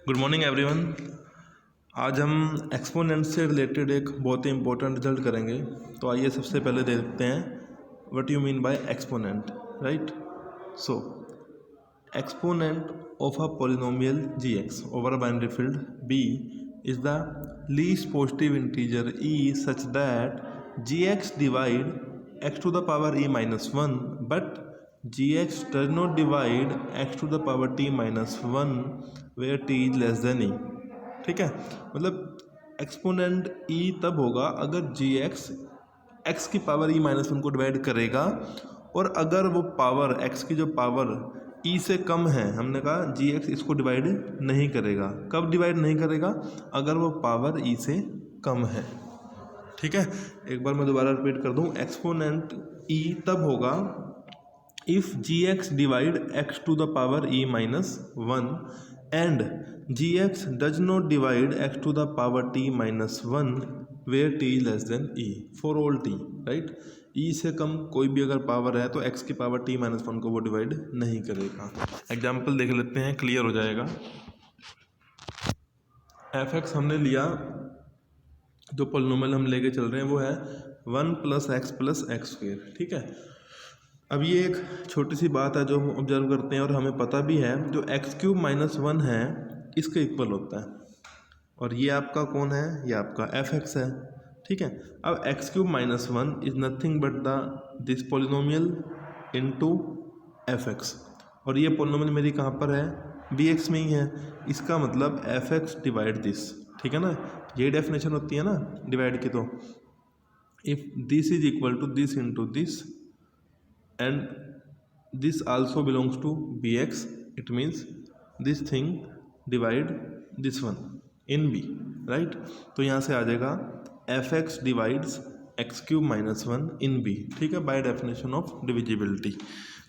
Good morning everyone. आज हम exponent से रिलेटेड एक बहुत ही इंपॉर्टेंट रिजल्ट करेंगे। तो आइए सबसे पहले देखते हैं what you mean by exponent, right. So exponent of a polynomial g(x) over a binary field b is the least positive integer e such that g(x) divide x to the power e minus 1 but g(x) does not divide x to the power t minus 1 where t is less than e। ठीक है, मतलब exponent e तब होगा अगर g(x) x की power e minus 1 को divide करेगा और अगर वो पावर x की जो पावर e से कम है, हमने कहा g(x) इसको डिवाइड नहीं करेगा। कब डिवाइड नहीं करेगा? अगर वो पावर e से कम है। ठीक है, एक बार मैं दोबारा रिपीट कर दूं, एक्सपोनेंट e तब होगा if g(x) divide x to the power e minus 1 and g(x) does not divide x to the power t minus 1 where t is less than e for all t, right। e से कम कोई भी अगर power है तो x की power t minus 1 को वो divide नहीं करेगा। एग्जाम्पल देख लेते हैं, क्लियर हो जाएगा। f(x) हमने लिया, जो पॉलिनोमियल हम लेके चल रहे हैं वो है 1 + x + x²। ठीक है, अब ये एक छोटी सी बात है जो हम ऑब्जर्व करते हैं और हमें पता भी है, जो x³ - 1 है इसके इक्वल होता है और ये आपका कौन है? ये आपका f(x) है। ठीक है, अब x³ - 1 is nothing but this polynomial into f(x) और ये पॉलिनोमियल मेरी कहाँ पर है? bx में ही है। इसका मतलब f(x) डिवाइड दिस। ठीक है ना, यही डेफिनेशन होती है ना डिवाइड की। तो if this is equal to this into this and this also belongs to bx, it means this thing divide this one in b, right। तो यहाँ से आ जाएगा f(x) divides x³ - 1 in b। ठीक है, बाय डेफिनेशन ऑफ डिविजिबिलिटी।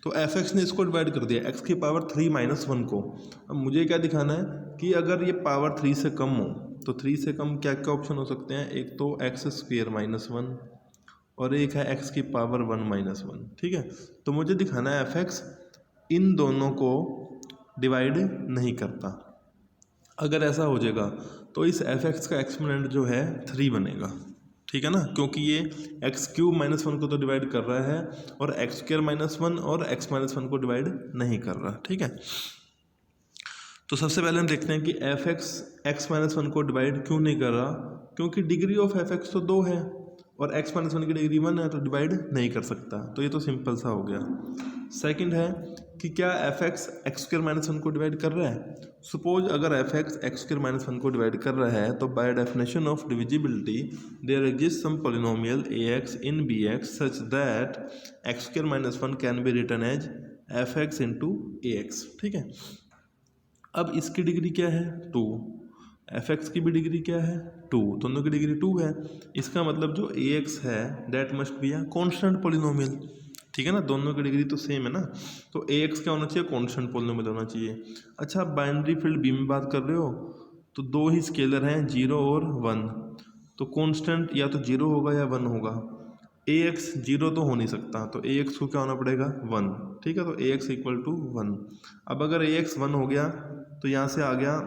तो f(x) ने इसको divide कर दिया x की पावर 3 - 1 को। अब मुझे क्या दिखाना है कि अगर ये पावर 3 से कम हो तो 3 से कम क्या क्या ऑप्शन हो सकते हैं? एक तो x² - 1 और एक है x की पावर 1 - 1। ठीक है, तो मुझे दिखाना है f(x) इन दोनों को डिवाइड नहीं करता। अगर ऐसा हो जाएगा तो इस f(x) का एक्सपोनेंट जो है 3 बनेगा। ठीक है ना, क्योंकि ये x³ - 1 को तो डिवाइड कर रहा है और x² - 1 और x - 1 को डिवाइड नहीं कर रहा। ठीक है, तो सबसे पहले हम देखते हैं कि f(x) x - 1 को डिवाइड क्यों नहीं कर रहा? क्योंकि डिग्री ऑफ f(x) तो 2 है और x - 1 की डिग्री 1 है, तो डिवाइड नहीं कर सकता। तो ये तो सिंपल सा हो गया। सेकंड है कि क्या f(x) x² - 1 को डिवाइड कर रहा है? सपोज अगर f(x) x² - 1 को डिवाइड कर रहा है तो by definition of divisibility there exist some polynomial ax in bx such that x² - 1 can be written as f(x) into ax। ठीक है, अब इसकी डिग्री क्या है? 2। f(x) की भी डिग्री क्या है? 2। दोनों की डिग्री 2 है। इसका मतलब जो ax है that must be a constant polynomial. ठीक है ना, दोनों की डिग्री तो सेम है ना, तो ax क्या होना चाहिए? कांस्टेंट पॉलिनोमियल होना चाहिए। अच्छा, बाइनरी फील्ड b में बात कर रहे हो तो दो ही स्केलर हैं 0 और 1, तो कांस्टेंट या तो 0 होगा या 1 होगा। ax 0 तो हो नहीं सकता, तो ax को क्या होना पड़ेगा? 1। ठीक है, तो ax = 1। अब अगर ax 1 हो गया तो यहाँ से आ गया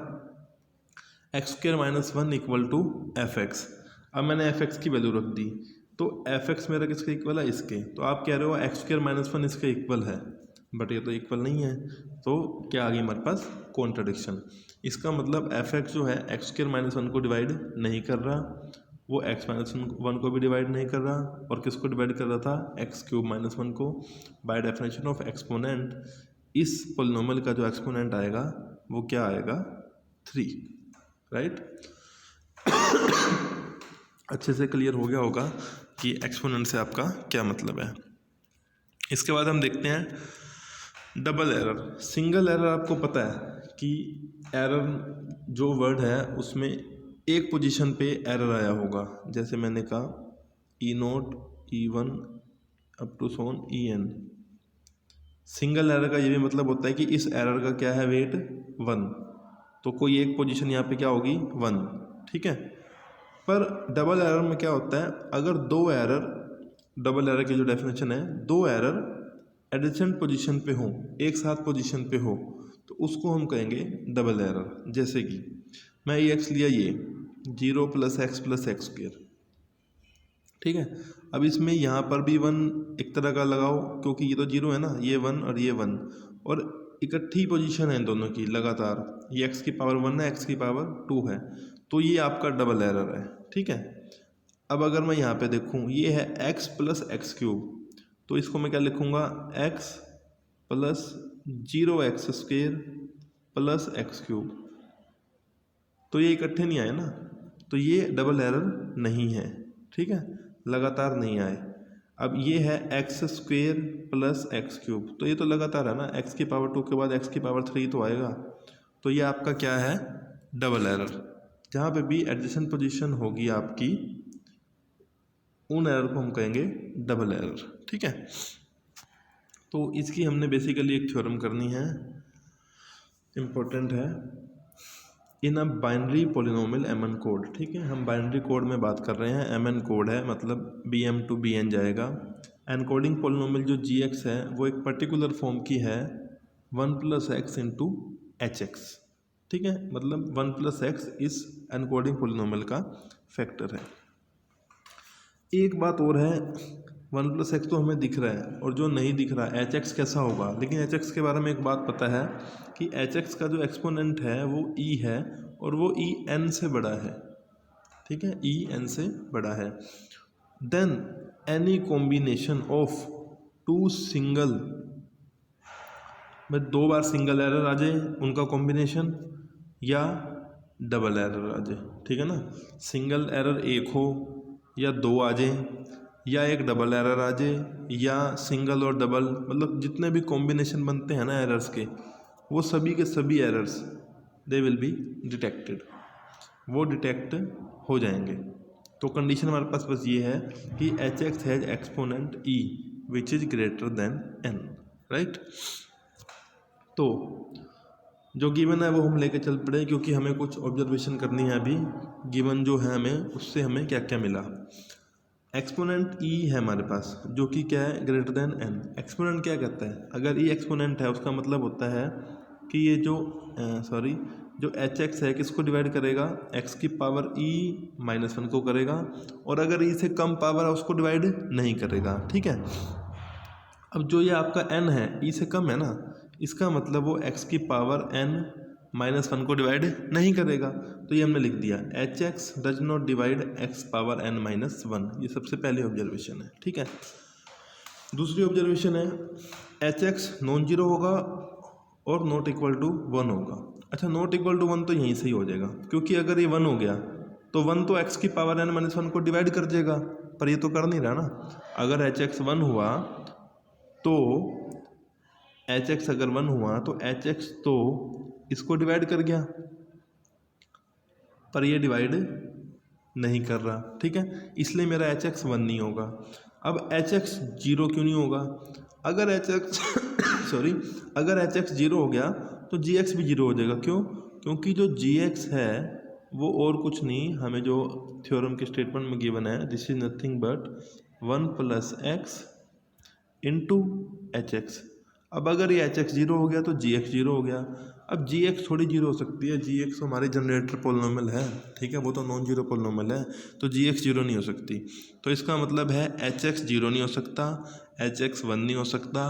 x² - 1 = f(x). अब मैंने f(x) की वैल्यू रख दी, तो f(x) मेरा किसके इक्वल है? इसके। तो आप कह रहे हो x² - 1 इसके इक्वल है, बट ये तो इक्वल नहीं है। तो क्या आ गई हमारे पास? कॉन्ट्रडिक्शन। इसका मतलब f(x) जो है x² - 1 को डिवाइड नहीं कर रहा, वो x - 1 को भी डिवाइड नहीं कर रहा, और किसको डिवाइड कर रहा था? x³ - 1 को। बाय डेफिनेशन ऑफ एक्सपोनेंट इस पॉलिनोमियल का जो एक्सपोनेंट आएगा वो क्या आएगा? 3, राइट। अच्छे से क्लियर हो गया होगा कि एक्सपोनेंट से आपका क्या मतलब है। इसके बाद हम देखते हैं डबल एरर। सिंगल एरर आपको पता है कि एरर जो वर्ड है उसमें एक पोजीशन पे एरर आया होगा, जैसे मैंने कहा E0 E1 up to so on En। Single error का ये भी मतलब होता है कि इस एरर का क्या है? वेट 1, तो कोई एक पोजीशन यहाँ पे क्या होगी? 1। ठीक है, पर डबल एरर में क्या होता है? अगर दो एरर, डबल एरर की जो डेफिनेशन है, दो एरर एडजेसेंट पोजीशन पे हो, एक साथ पोजीशन पे हो, तो उसको हम कहेंगे डबल एरर। जैसे कि मैं ये एक्स लिया, ये 0 + x + x², ठीक है। अब इसमें यहाँ पर भी 1 एक तरह का लगाओ, क्योंकि ये तो 0 है ना, ये 1 और ये 1, और इकट्ठी पोजीशन है इन दोनों की लगातार, ये x की पावर 1 है, x की पावर 2 है, तो ये आपका डबल एरर है, ठीक है। अब अगर मैं यहाँ पे देखूँ, ये है x + x³ तो इसको मैं क्या लिखूँगा, x + 0x² + x³, तो ये इकट्ठे नहीं आए ना, तो ये डबल एरर नहीं है, ठीक है, लगातार नहीं आए। अब ये है x² + x³ तो ये तो लगातार है ना, x की पावर 2 के बाद x की पावर 3 तो आएगा, तो ये आपका क्या है, डबल एरर। जहाँ पे भी एडजेसेंट पोजीशन होगी आपकी, उन एरर को हम कहेंगे डबल एरर, ठीक है। तो इसकी हमने बेसिकली एक थ्योरम करनी है, इम्पोर्टेंट है, in a binary polynomial mn code, ठीक है। हम बाइनरी कोड में बात कर रहे हैं, mn कोड है, मतलब bm to bn जाएगा। एनकोडिंग पॉलिनोमियल जो gx है वो एक पर्टिकुलर फॉर्म की है 1 + x × hx, ठीक है, मतलब 1 + x इस एनकोडिंग पॉलिनोमियल का फैक्टर है। एक बात और है, 1 + x तो हमें दिख रहा है, और जो नहीं दिख रहा है hx कैसा होगा, लेकिन hx के बारे में एक बात पता है कि hx का जो एक्सपोनेंट है वो e है, और वो e n से बड़ा है, ठीक है, e n से बड़ा है। Then any combination of 2 single, में 2 बार सिंगल एरर आ जाए उनका कॉम्बिनेशन, या डबल एरर आ जाए, ठीक है ना, सिंगल एरर एक हो या 2 आ जाए, या एक डबल एरर आ जाए, या सिंगल और डबल, मतलब जितने भी कॉम्बिनेशन बनते हैं ना एरर्स के, वो सभी के सभी errors they will be detected, वो डिटेक्ट हो जाएंगे। तो कंडीशन हमारे पास बस ये है कि hx has exponent e which is greater than n, right. तो जो गिवन है वो हम लेके चल पड़े, क्योंकि हमें कुछ ऑब्जर्वेशन करनी है अभी, गिवन जो है हमें उससे हमें क्या क्या मिला। एक्सपोनेंट e है हमारे पास, जो कि क्या है, ग्रेटर देन n। एक्सपोनेंट क्या कहता है, अगर e एक्सपोनेंट है उसका मतलब होता है कि ये जो जो hx है किसको डिवाइड करेगा, x की पावर e - 1 को करेगा, और अगर e से कम पावर है उसको डिवाइड नहीं करेगा, ठीक है। अब जो ये आपका n है e से कम है ना, इसका मतलब वो x की पावर n - 1 को डिवाइड नहीं करेगा, तो ये हमने लिख दिया hx does not divide x power n - 1, ये सबसे पहली ऑब्जर्वेशन है, ठीक है। दूसरी ऑब्जर्वेशन है hx नॉन जीरो होगा और नॉट इक्वल टू 1 होगा। अच्छा, नॉट इक्वल टू 1 तो यहीं से ही हो जाएगा, क्योंकि अगर ये 1 हो गया तो 1 तो x की पावर n - 1 को डिवाइड कर देगा, पर ये तो कर नहीं रहा ना। अगर hx 1 हुआ तो hx अगर 1 हुआ तो hx तो इसको डिवाइड कर गया, पर ये डिवाइड नहीं कर रहा, ठीक है, इसलिए मेरा hx 1 नहीं होगा। अब hx 0 क्यों नहीं होगा, अगर hx अगर hx 0 हो गया तो gx भी 0 हो जाएगा। क्यों, क्योंकि जो gx है वो और कुछ नहीं, हमें जो थ्योरम के स्टेटमेंट में गिवन है, this is nothing but 1 + x × hx। अब अगर ये hx 0 हो गया तो gx 0 हो गया। अब gx थोड़ी 0 हो सकती है, gx हमारे जनरेटर पोलिनोमियल है, ठीक है, वो तो नॉन जीरो पोलिनोमियल है, तो gx 0 नहीं हो सकती। तो इसका मतलब है hx 0 नहीं हो सकता, hx 1 नहीं हो सकता,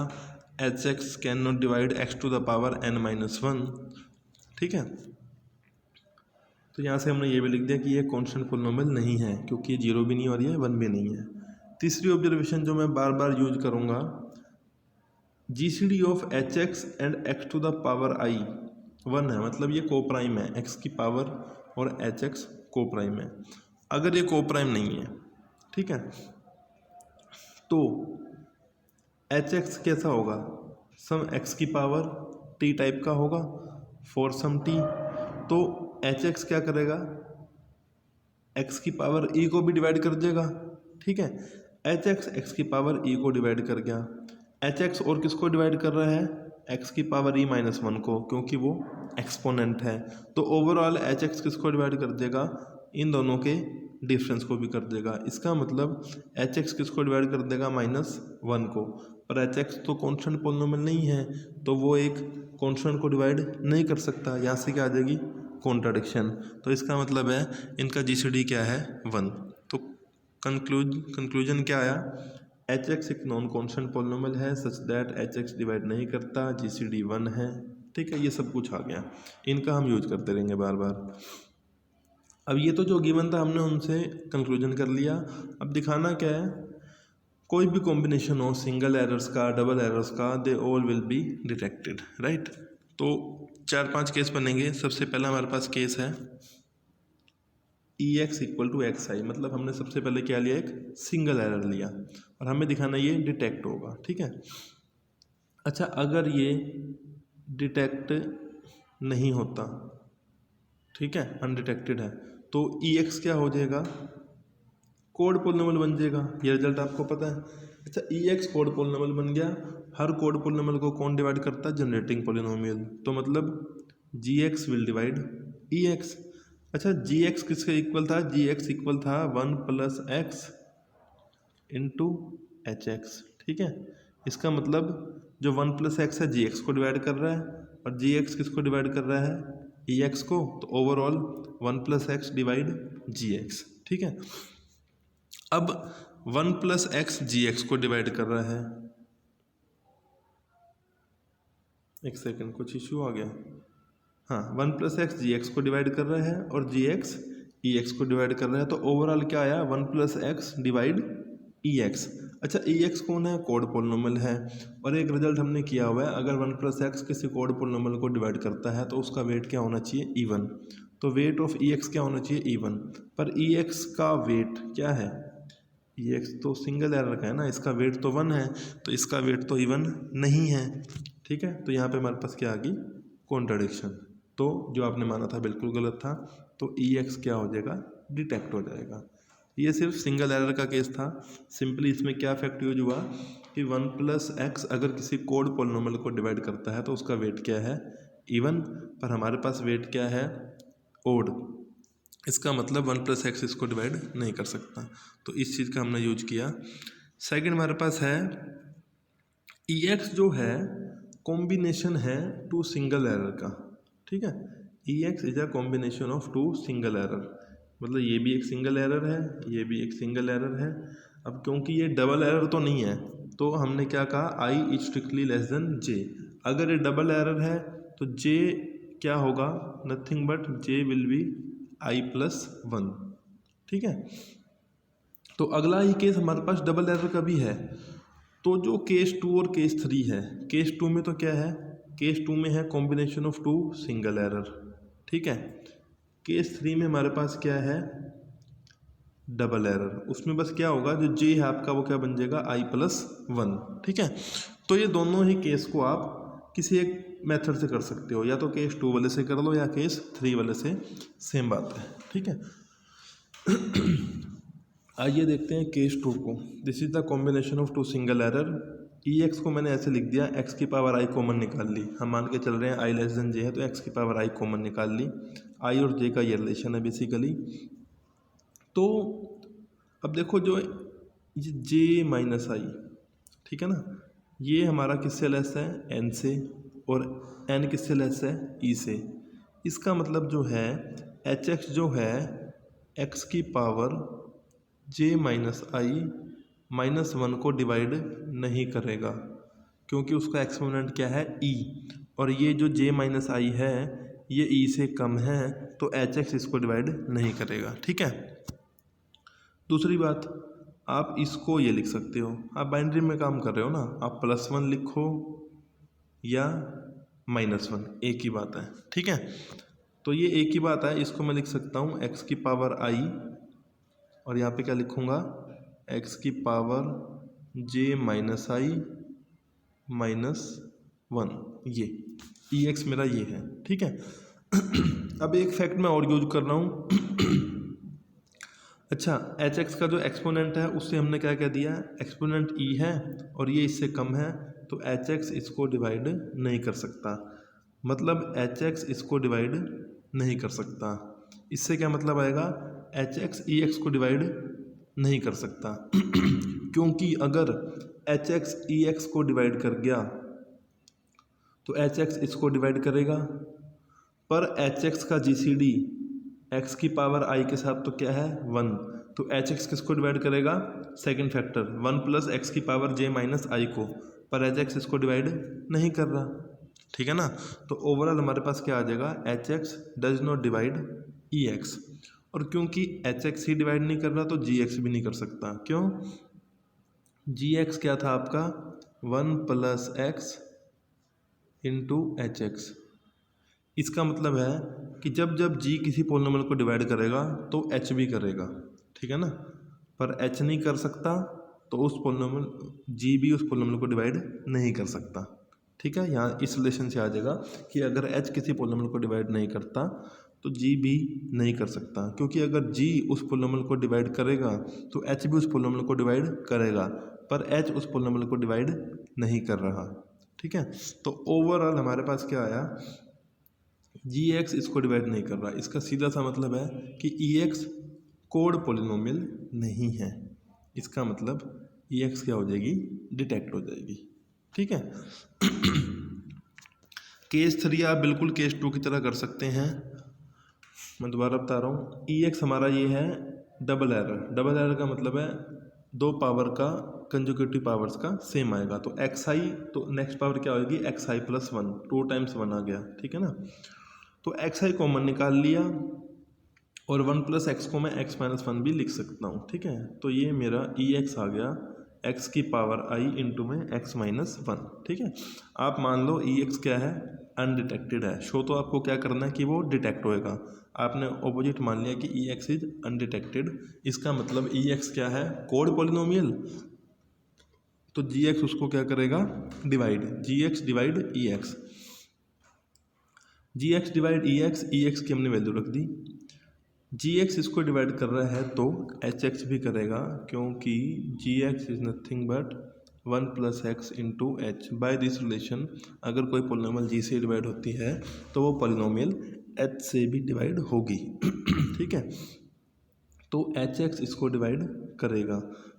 hx can not divide x to the power n - 1, ठीक है। तो यहाँ से हमने ये भी लिख दिया कि ये कॉन्स्टेंट पोलिनोमियल नहीं है, क्योंकि 0 भी नहीं हो रही है, 1 भी नहीं है। तीसरी ऑब्जर्वेशन जो मैं बार बार यूज करूँगा, GCD of hx and x to the power i 1 है, मतलब ये को प्राइम है, x की पावर और hx को प्राइम है। अगर ये को प्राइम नहीं है, ठीक है, तो hx कैसा होगा, सम x की पावर t टाइप का होगा फॉर सम t। तो hx क्या करेगा, x की पावर e को भी डिवाइड कर देगा, ठीक है, hx x की पावर e को डिवाइड कर गया। hx और किसको डिवाइड कर रहा है, x की पावर e - 1 को, क्योंकि वो एक्सपोनेंट है। तो ओवरऑल hx किसको डिवाइड कर देगा, इन दोनों के डिफरेंस को भी कर देगा। इसका मतलब hx किसको डिवाइड कर देगा, -1 को, पर hx तो कॉन्स्टेंट पोलिनोमियल नहीं है, तो वो एक कॉन्स्टेंट को डिवाइड नहीं कर सकता, यहाँ से क्या आ जाएगी कॉन्ट्राडिक्शन। तो इसका मतलब है इनका जीसीडी क्या है 1। तो कंक्लूजन क्या आया, एच एक्स एक नॉन कॉन्स्टेंट पॉलिनोमियल है such that H x divide नहीं करता, जीसीडी 1 है। ठीक है, ये सब कुछ आ गया, इनका हम यूज करते रहेंगे बार बार। अब ये तो जो गिवन था हमने उनसे कंक्लूजन कर लिया। अब दिखाना क्या है, कोई भी कॉम्बिनेशन हो सिंगल एरर्स का डबल एरर्स का, they all will be detected, right. तो 4-5 केस बनेंगे। सबसे पहला हमारे पास केस है EX इक्वल टू XI, मतलब हमने सबसे पहले क्या लिया, एक सिंगल एरर लिया और हमें दिखाना ये डिटेक्ट होगा। ठीक है, अच्छा अगर ये डिटेक्ट नहीं होता, ठीक है, अनडिटेक्टेड है, तो EX क्या हो जाएगा, कोड पॉलिनोमियल बन जाएगा। ये रिजल्ट आपको पता है। अच्छा EX कोड पॉलिनोमियल बन गया, हर कोड पॉलिनोमियल को कौन डिवाइड करता है, जनरेटिंग पॉलिनोमियल, तो मतलब GX विल डिवाइड EX। अच्छा GX किसके इक्वल था, GX इक्वल था 1 + x इंटू HX। ठीक है, इसका मतलब जो 1 + x है GX को डिवाइड कर रहा है और GX किसको डिवाइड कर रहा है, EX को, तो ओवरऑल 1 + x डिवाइड GX। ठीक है, अब 1 + x GX को डिवाइड कर रहा है, एक सेकंड कुछ इशू आ गया, हाँ 1 + x GX को डिवाइड कर रहा है और GX EX को डिवाइड कर रहा है, तो ओवरऑल क्या आया 1 + x डिवाइड EX। अच्छा EX कौन है, कोड पॉलिनोमियल है, और एक रिजल्ट हमने किया हुआ है, अगर 1 + x किसी कोड पॉलिनोमियल को डिवाइड करता है तो उसका वेट क्या होना चाहिए, इवन। तो वेट ऑफ EX क्या होना चाहिए, इवन। पर EX का वेट क्या है, EX तो सिंगल एरर का है ना, इसका वेट तो 1 है, तो इसका वेट तो इवन नहीं है। ठीक है, तो यहाँ पे हमारे पास क्या आ गई, कॉन्ट्राडिक्शन। तो जो आपने माना था बिल्कुल गलत था, तो EX क्या हो जाएगा, डिटेक्ट हो जाएगा। ये सिर्फ सिंगल एरर का केस था। सिंपली इसमें क्या फैक्ट यूज हुआ कि 1 + x अगर किसी कोड पॉलिनोमियल को डिवाइड करता है तो उसका वेट क्या है, इवन, पर हमारे पास वेट क्या है, ओड। इसका मतलब 1 + x इसको डिवाइड नहीं कर सकता, तो इस चीज़ का हमने यूज किया। सेकंड हमारे पास है EX जो है कॉम्बिनेशन है 2 सिंगल एरर का। ठीक है, EX is a combination of 2 single error, मतलब ये भी एक सिंगल एरर है, ये भी एक सिंगल एरर है। अब क्योंकि ये डबल एरर तो नहीं है, तो हमने क्या कहा, I is strictly less than J। अगर ये डबल एरर है तो J क्या होगा, nothing but J will be I + 1। ठीक है, तो अगला ही केस हमारे पास डबल एरर का भी है। तो जो केस 2 और केस 3 है, केस 2 में तो क्या है, केस 2 में है कॉम्बिनेशन ऑफ 2 सिंगल एरर। ठीक है, केस 3 में हमारे पास क्या है, डबल एरर। उसमें बस क्या होगा, जो J है आपका वो क्या बन जाएगा, I + 1। ठीक है, तो ये दोनों ही केस को आप किसी एक मेथड से कर सकते हो, या तो केस 2 वाले से कर लो या केस 3 वाले से, सेम बात है। ठीक है, आइए देखते हैं केस 2 को। This is the combination of 2 single error. EX को मैंने ऐसे लिख दिया, x की पावर I कॉमन निकाल ली, हम मान के चल रहे हैं I लेस देन J है, तो x की पावर I कॉमन निकाल ली। I और J का ये रिलेशन है बेसिकली। तो अब देखो जो J - I, ठीक है ना, ये हमारा किससे लेस है, N से, और N किससे लेस है, E से। इसका मतलब जो है HX जो है x की पावर J - I -1 को डिवाइड नहीं करेगा, क्योंकि उसका एक्सपोनेंट क्या है, E, और ये जो J - I है ये E से कम है, तो HX इसको डिवाइड नहीं करेगा। ठीक है, दूसरी बात, आप इसको ये लिख सकते हो, आप बाइनरी में काम कर रहे हो ना, आप +1 लिखो या -1, एक ही बात है। ठीक है, तो ये एक ही बात है, इसको मैं लिख सकता हूँ x की पावर I, और यहाँ पे क्या लिखूँगा, x की पावर J - I -1, ये EX मेरा ये है। ठीक है, अब एक फैक्ट मैं और यूज कर रहा हूँ। अच्छा HX का जो एक्सपोनेंट है उससे हमने क्या कह दिया, एक्सपोनेंट E है और ये इससे कम है, तो HX इसको डिवाइड नहीं कर सकता, मतलब HX इसको डिवाइड नहीं कर सकता। इससे क्या मतलब आएगा, HX EX को डिवाइड नहीं कर सकता क्योंकि अगर HX EX को डिवाइड कर गया तो एच एक्स इसको डिवाइड करेगा, पर एच एक्स का GCD एक्स की पावर आई के साथ तो क्या है 1, तो एच एक्स किसको डिवाइड करेगा सेकंड फैक्टर 1 प्लस एक्स की पावर j माइनस आई को, पर एच एक्स इसको डिवाइड नहीं कर रहा, ठीक है ना। तो ओवरऑल हमारे पास क्या आ जाएगा, H x does not divide e x, और क्योंकि एच एक्स ही डिवाइड नहीं कर रहा तो जी एक्स भी नहीं कर सकता। क्यों, जी एक्स क्या था आपका 1 plus x into H x. इसका मतलब है कि जब जब g किसी पोलिनोमियल को डिवाइड करेगा तो h भी करेगा, ठीक है ना, पर h नहीं कर सकता तो उस पोलिनोमियल g भी उस पोलिनोमियल को डिवाइड नहीं कर सकता, ठीक है। यहाँ इस रिलेशन से आ जाएगा कि अगर h किसी पोलिनोमियल को डिवाइड नहीं करता तो g भी नहीं कर सकता, क्योंकि अगर g उस पोलिनोमियल को डिवाइड करेगा तो h भी उस पोलिनोमियल को डिवाइड करेगा, पर h उस पोलिनोमियल को डिवाइड नहीं कर रहा, ठीक है। तो ओवरऑल हमारे पास क्या आया, जी एक्स इसको डिवाइड नहीं कर रहा। इसका सीधा सा मतलब है कि ई एक्स कोड पोलिनोमियल नहीं है, इसका मतलब ई एक्स क्या हो जाएगी, डिटेक्ट हो जाएगी, ठीक है। केस 3 आप बिल्कुल केस 2 की तरह कर सकते हैं। मैं दोबारा बता रहा हूँ, ई एक्स हमारा ये है डबल एरर। डबल एरर का मतलब है दो पावर का कंजुगेटिव पावर्स का सेम आएगा, तो एक्स आई तो नेक्स्ट पावर क्या होगी एक्स आई प्लस 1, 2 टाइम्स 1 आ गया, ठीक है ना। तो एक्स आई कॉमन निकाल लिया और 1 प्लस एक्स को मैं एक्स माइनस 1 भी लिख सकता हूँ, ठीक है। तो ये मेरा ई एक्स आ गया एक्स की पावर आई इंटू में एक्स माइनस 1, ठीक है। आप मान लो ई एक्स क्या है अनडिटेक्टेड है, शो तो आपको क्या करना है कि वो डिटेक्ट होएगा। आपने ऑपोजिट मान लिया कि ई एक्स इज अनडिटेक्टेड, इसका मतलब ई एक्स क्या है कोड पॉलिनोमियल, तो जी एक्स उसको क्या करेगा डिवाइड, जी एक्स डिवाइड ई एक्स, जी एक्स डिवाइड ई एक्स की हमने वैल्यू रख दी, जी एक्स इसको डिवाइड कर रहा है तो एच एक्स भी करेगा, क्योंकि g x is nothing but 1 plus x into h. By this relation अगर कोई पोलिनोमियल जी से डिवाइड होती है तो वो पोलिनोमियल एच से भी डिवाइड होगी, ठीक है। तो एच एक्स इसको डिवाइड करेगा,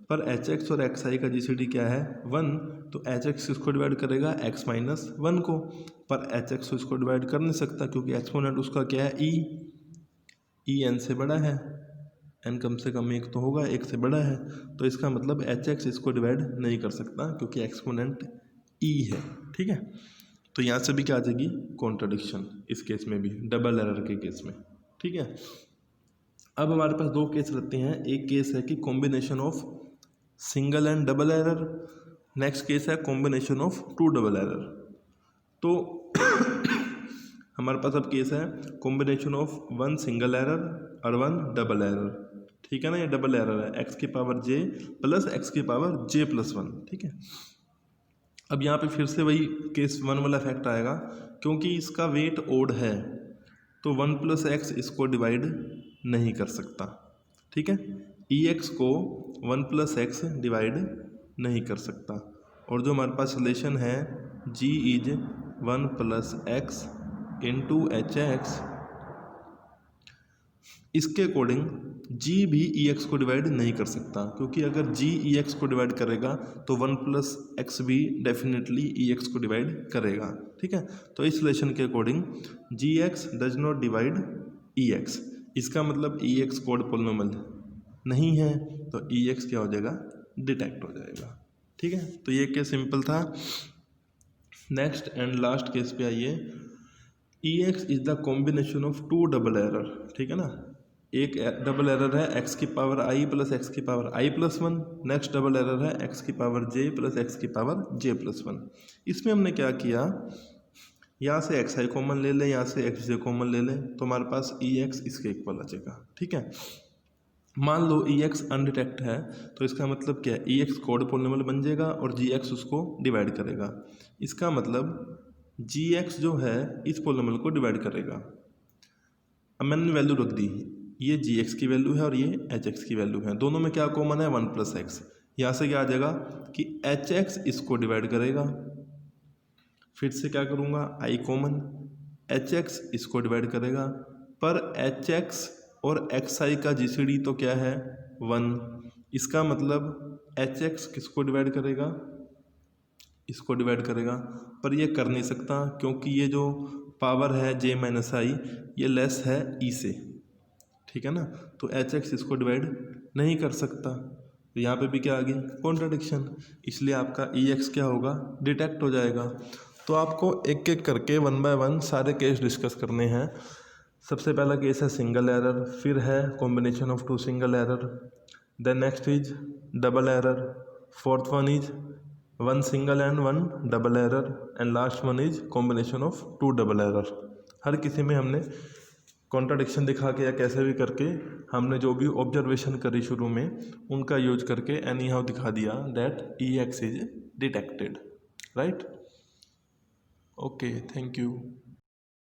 पर एच एक्स और एक्स आई का GCD क्या है 1, तो एच एक्स इसको डिवाइड करेगा एक्स माइनस 1 को, पर एच एक्स इसको डिवाइड कर नहीं सकता क्योंकि एक्सपोनेंट उसका क्या है ई एन से बड़ा है, एन कम से कम एक तो होगा, एक से बड़ा है, तो इसका मतलब एच एक्स इसको डिवाइड नहीं कर सकता क्योंकि एक्सपोनेंट ई है, ठीक है। तो यहाँ से भी क्या आ जाएगी कॉन्ट्रडिक्शन, इस केस में भी डबल एरर के केस में, ठीक है। अब हमारे पास दो केस रहते हैं, एक केस है कि combination of single and double error, next case है कॉम्बिनेशन ऑफ 2 डबल एरर। तो हमारे पास अब केस है कॉम्बिनेशन ऑफ 1 सिंगल एरर और 1 डबल एरर, ठीक है ना। ये डबल एरर है एक्स की पावर j प्लस एक्स की पावर j प्लस 1, ठीक है। अब यहाँ पे फिर से वही केस 1 वाला फैक्ट आएगा, क्योंकि इसका वेट ओड है तो 1 प्लस एक्स इसको डिवाइड नहीं कर सकता, ठीक है। ई एक्स को 1 प्लस एक्स डिवाइड नहीं कर सकता, और जो हमारे पास रिलेशन है g is 1 plus x into H x, इसके अकॉर्डिंग g भी ई एक्स को डिवाइड नहीं कर सकता, क्योंकि अगर g ई एक्स को डिवाइड करेगा तो 1 प्लस एक्स भी डेफिनेटली ई एक्स को डिवाइड करेगा, ठीक है। तो इस रिलेशन के according g x does not divide e x, इसका मतलब ई एक्स कोड पोलिनोमियल नहीं है, तो ई एक्स क्या हो जाएगा डिटेक्ट हो जाएगा, ठीक है। तो ये केस सिंपल था। नेक्स्ट एंड लास्ट केस पे आइए, e x is the combination of 2 double error, ठीक है ना। एक डबल एरर है एक्स की पावर आई प्लस एक्स की power i plus 1, next double error है एक्स की पावर जे प्लस एक्स की पावर जे प्लस 1। इसमें हमने क्या किया, यहाँ से एक्स आई कॉमन ले लें, यहाँ से एक्स जे कॉमन ले लें, तो हमारे पास ई एक्स इसके इक्वल आ जाएगा, ठीक है। मान लो ई एक्स अनडिटेक्ट है तो इसका मतलब क्या है, ई एक्स कोड पोलिनोमियल बन जाएगा और जी एक्स उसको डिवाइड करेगा, इसका मतलब जी एक्स जो है इस पोलिनोमियल को डिवाइड करेगा। अब मैंने वैल्यू रख दी, ये जी एक्स की वैल्यू है और ये एच एक्स की वैल्यू है, दोनों में क्या कॉमन है 1 प्लस एक्स। यहाँ से क्या आ जाएगा कि एच एक्स इसको डिवाइड करेगा, फिर से क्या करूँगा आई कॉमन, एच एक्स इसको डिवाइड करेगा, पर एच एक्स और एक्स आई का GCD तो क्या है 1, इसका मतलब एच एक्स किसको डिवाइड करेगा इसको डिवाइड करेगा, पर ये कर नहीं सकता क्योंकि ये जो पावर है j माइनस आई ये लेस है e से, ठीक है ना। तो एच एक्स इसको डिवाइड नहीं कर सकता, तो यहाँ पे भी क्या आ गई कॉन्ट्राडिक्शन, इसलिए आपका ई एक्स क्या होगा डिटेक्ट हो जाएगा। तो आपको एक एक करके 1 बाय 1 सारे केस डिस्कस करने हैं। सबसे पहला केस है सिंगल एरर, फिर है combination of 2 single error, then next is double error, fourth one is 1 single and 1 double error, and last one is combination of 2 double error. हर किसी में हमने कॉन्ट्राडिक्शन दिखा के या कैसे भी करके हमने जो भी ऑब्जर्वेशन करी शुरू में उनका यूज करके एनी हाउ दिखा दिया that E x is detected, right. Okay, thank you.